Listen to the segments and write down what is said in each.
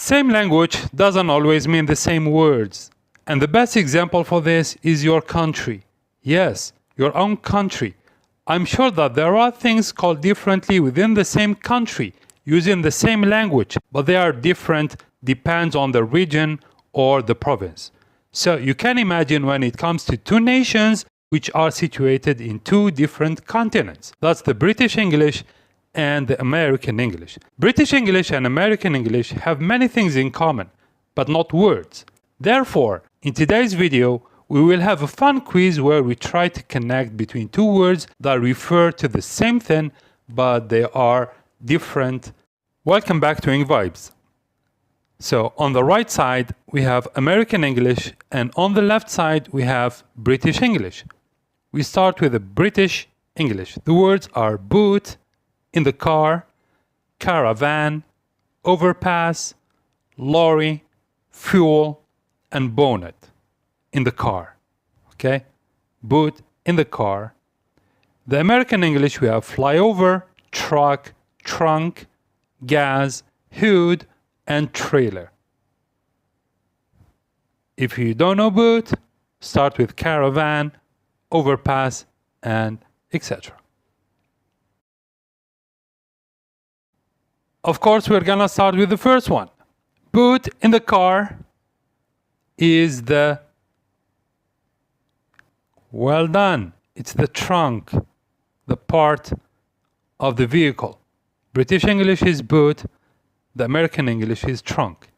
Same language doesn't always mean the same words. And the best example for this is your country. Yes, your own country. I'm sure that there are things called differently within the same country, using the same language, but they are different depends on the region or the province. So you can imagine when it comes to two nations which are situated in two different continents. That's the British English and the American English. British English and American English have many things in common, but not words. Therefore, in today's video, we will have a fun quiz where we try to connect between two words that refer to the same thing, but they are different. Welcome back to Ing Vibes. So on the right side, we have American English, and on the left side, we have British English. We start with the British English. The words are boot, in the car, caravan, overpass, lorry, fuel, and bonnet. In the car. Okay? Boot, in the car. The American English, we have flyover, truck, trunk, gas, hood, and trailer. If you don't know boot, start with caravan, overpass, and etc. Of course, we're gonna start with the first one. Boot in the car is the... Well done. It's the trunk, the part of the vehicle. British English is boot. The American English is trunk.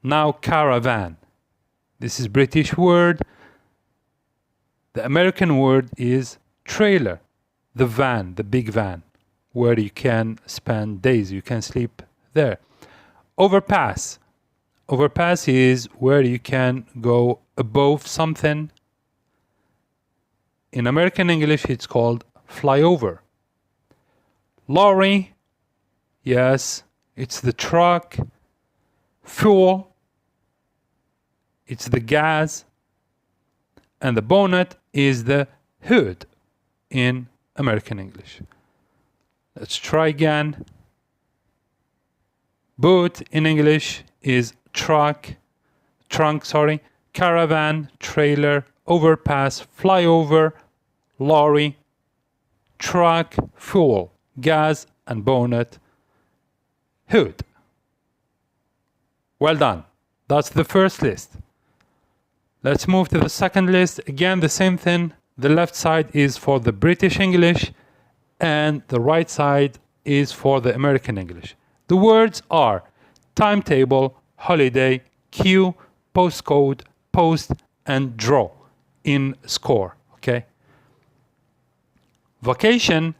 Now caravan. This is British word. The American word is trailer. The van, the big van, where you can spend days. You can sleep there. Overpass. Overpass is where you can go above something. In American English, it's called flyover. Lorry. Yes, it's the truck. Fuel. It's the gas. And the bonnet is the hood in American English. Let's try again. Boot in English is trunk, caravan, trailer, overpass, flyover, lorry, truck, fuel, gas, and bonnet, hood. Well done. That's the first list. Let's move to the second list. Again, the same thing. The left side is for the British English and the right side is for the American English. The words are timetable, holiday, queue, postcode, post, and draw in score. Okay? Vacation,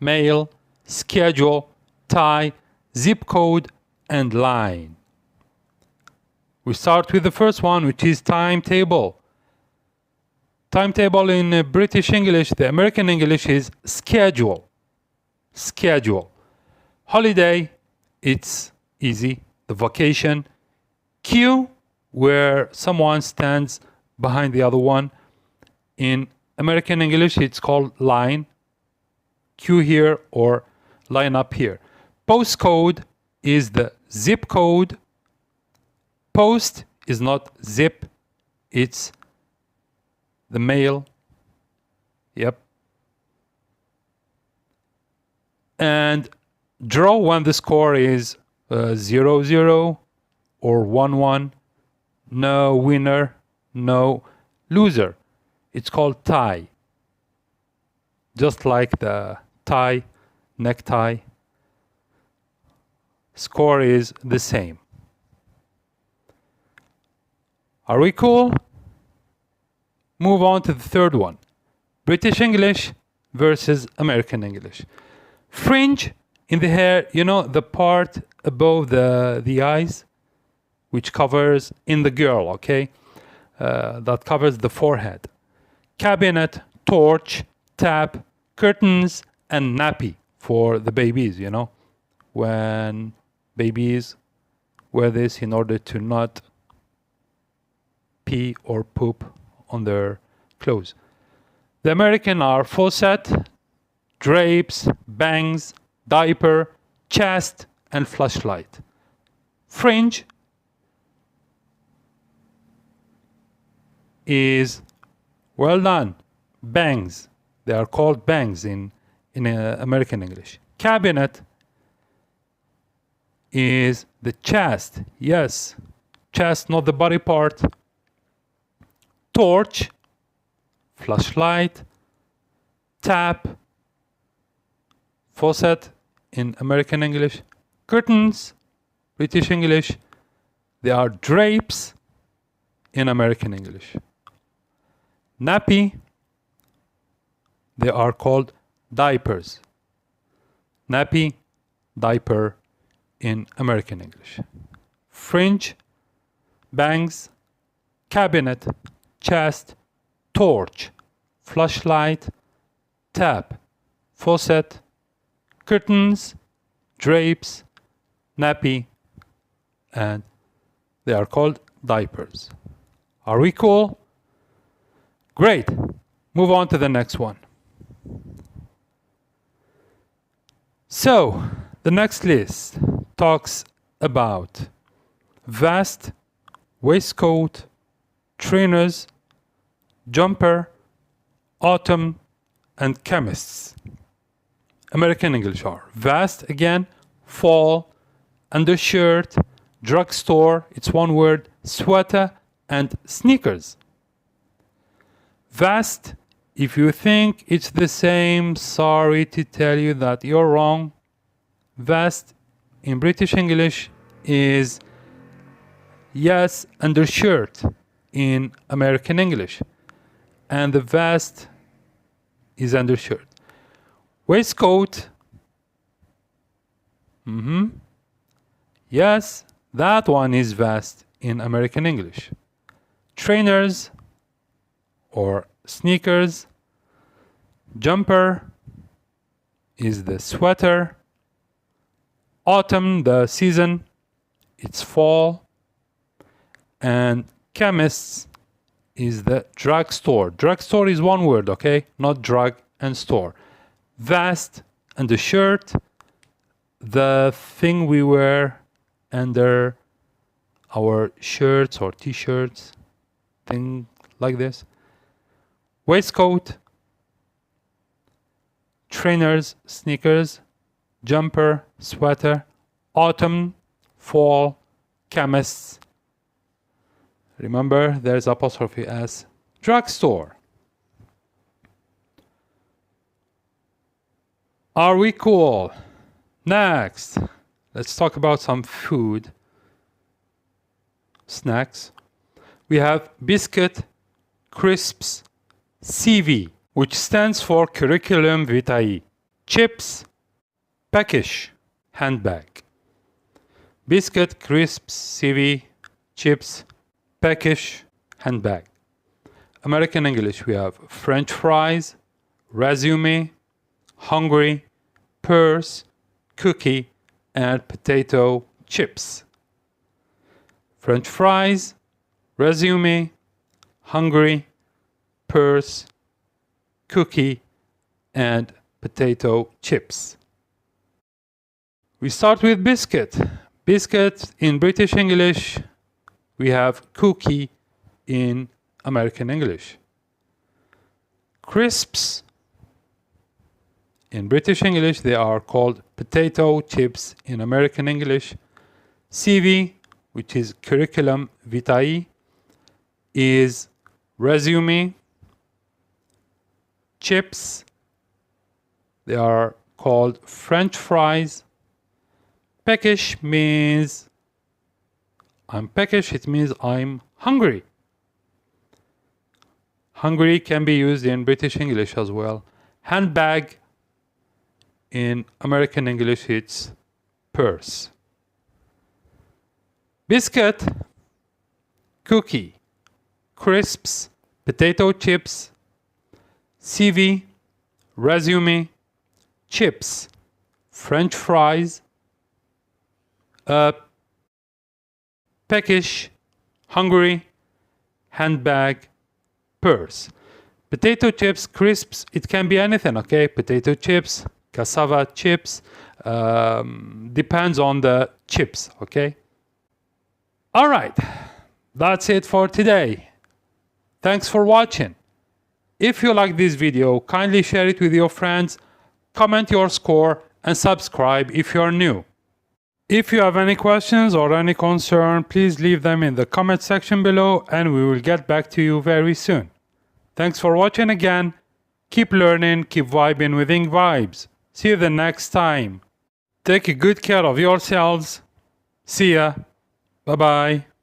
mail, schedule, tie, zip code, and line. We start with the first one, which is timetable. Timetable in British English, the American English is schedule. Schedule. Holiday, it's easy. The vacation. Queue, where someone stands behind the other one. In American English, it's called line. Queue here or line up here. Postcode is the zip code. Post is not zip, it's the mail. Yep. And draw when the score is 0-0 or 1-1. No winner, no loser. It's called tie. Just like the tie, necktie. Score is the same. Are we cool? Move on to the third one. British English versus American English. Fringe in the hair, you know, the part above the eyes, which covers in the girl, okay? That covers the forehead. Cabinet, torch, tap, curtains, and nappy for the babies, you know? When babies wear this in order to not pee or poop on their clothes. The American are faucet, drapes, bangs, diaper, chest, and flashlight. Fringe is, well done, bangs. They are called bangs in American English. Cabinet is the chest. Yes, chest, not the body part. Torch, flashlight. Tap, faucet in American English. Curtains, British English. They are drapes in American English. Nappy, they are called diapers. Nappy, diaper in American English. Fringe, bangs, cabinet, chest, torch, flashlight, tap, faucet, curtains, drapes, nappy, and they are called diapers. Are we cool? Great. Move on to the next one. So, the next list talks about vest, waistcoat, trainers, jumper, autumn, and chemists. American English are vest, again, fall, undershirt, drugstore, it's one word, sweater, and sneakers. Vest, if you think it's the same, sorry to tell you that you're wrong. Vest in British English is, yes, undershirt in American English. And the vest is undershirt. Waistcoat, yes, that one is vest in American English. Trainers or sneakers. Jumper is the sweater. Autumn, the season, it's fall. And chemists is the drugstore. Drugstore is one word, okay? Not drug and store. Vest and the shirt, the thing we wear under our shirts or t-shirts, thing like this. Waistcoat, trainers, sneakers, jumper, sweater, autumn, fall, chemists. Remember, there's apostrophe S. Drugstore. Are we cool? Next, let's talk about some food. Snacks. We have biscuit, crisps, CV, which stands for curriculum vitae. Chips, peckish, handbag. Biscuit, crisps, CV, chips, peckish, handbag. American English, we have French fries, resume, hungry, purse, cookie, and potato chips. French fries, resume, hungry, purse, cookie, and potato chips. We start with biscuit. Biscuit in British English, we have cookie in American English. Crisps, in British English, they are called potato chips in American English. CV, which is curriculum vitae, is resume. Chips, they are called French fries. Peckish means I'm peckish, it means I'm hungry. Hungry can be used in British English as well. Handbag, in American English, it's purse. Biscuit, cookie, crisps, potato chips, CV, resume, chips, French fries, peckish, hungry, handbag, purse. Potato chips, crisps, it can be anything, okay? Potato chips, cassava chips, depends on the chips, okay? All right, that's it for today. Thanks for watching. If you like this video, kindly share it with your friends, comment your score, and subscribe if you are new. If you have any questions or any concern, please leave them in the comment section below and we will get back to you very soon. Thanks for watching again. Keep learning, keep vibing with Ink Vibes. See you the next time. Take good care of yourselves. See ya. Bye bye.